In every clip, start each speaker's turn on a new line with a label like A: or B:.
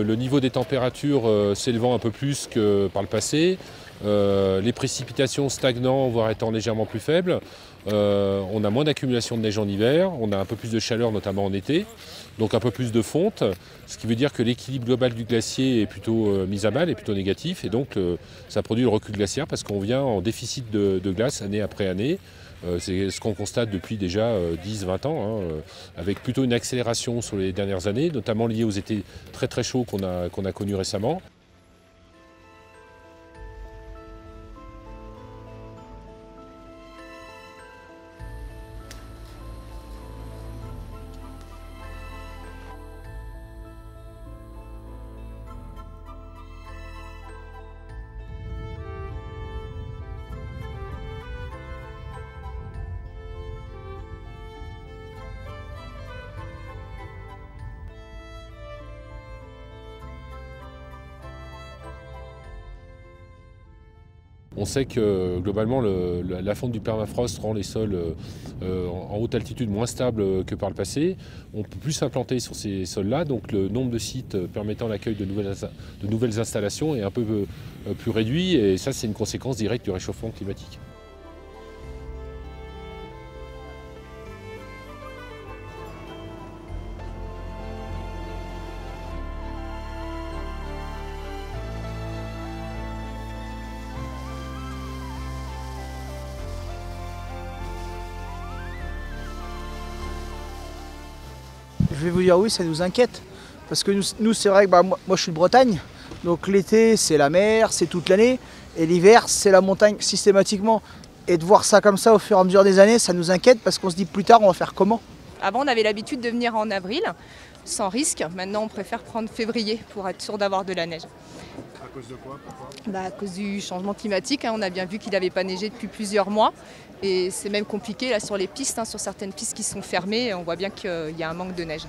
A: Le niveau des températures s'élevant un peu plus que par le passé, les précipitations stagnant, voire étant légèrement plus faibles, on a moins d'accumulation de neige en hiver, on a un peu plus de chaleur notamment en été, donc un peu plus de fonte, ce qui veut dire que l'équilibre global du glacier est plutôt mis à mal, est plutôt négatif, et donc ça produit le recul glaciaire parce qu'on vient en déficit de glace année après année. C'est ce qu'on constate depuis déjà 10-20 ans, avec plutôt une accélération sur les dernières années, notamment liée aux étés très très chauds qu'on a connus récemment. On sait que globalement la fonte du permafrost rend les sols en haute altitude moins stables que par le passé. On peut plus s'implanter sur ces sols-là, donc le nombre de sites permettant l'accueil de nouvelles installations est un peu plus réduit, et ça c'est une conséquence directe du réchauffement climatique.
B: Je vais vous dire oui, ça nous inquiète. Parce que nous c'est vrai que moi je suis de Bretagne, donc l'été c'est la mer, c'est toute l'année, et l'hiver c'est la montagne systématiquement. Et de voir ça comme ça au fur et à mesure des années, ça nous inquiète parce qu'on se dit plus tard on va faire comment?
C: Avant on avait l'habitude de venir en avril, sans risque. Maintenant on préfère prendre février pour être sûr d'avoir de la neige.
D: À cause de quoi? Pourquoi?
C: À cause du changement climatique, on a bien vu qu'il n'avait pas neigé depuis plusieurs mois. Et c'est même compliqué là sur les pistes, sur certaines pistes qui sont fermées, on voit bien qu'il y a un manque de neige.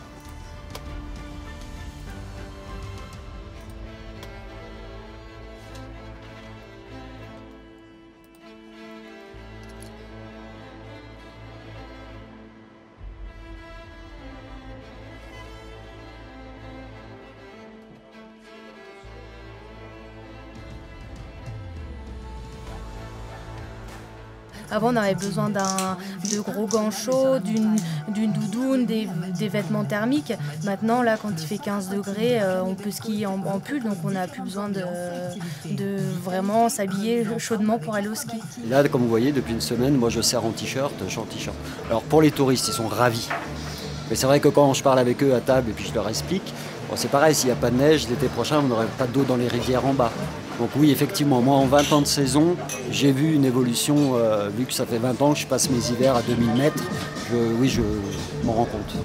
E: Avant, on avait besoin de gros gants chauds, d'une doudoune, des vêtements thermiques. Maintenant, là, quand il fait 15 degrés, on peut skier en pull, donc on n'a plus besoin de vraiment s'habiller chaudement pour aller au ski.
F: Là, comme vous voyez, depuis une semaine, moi je sers en t-shirt, je suis en t-shirt. Alors pour les touristes, ils sont ravis. Mais c'est vrai que quand je parle avec eux à table et puis je leur explique, bon, c'est pareil, s'il n'y a pas de neige, l'été prochain, vous n'aurez pas d'eau dans les rivières en bas. Donc oui, effectivement, moi en 20 ans de saison, j'ai vu une évolution, vu que ça fait 20 ans que je passe mes hivers à 2000 mètres, oui, je m'en rends compte.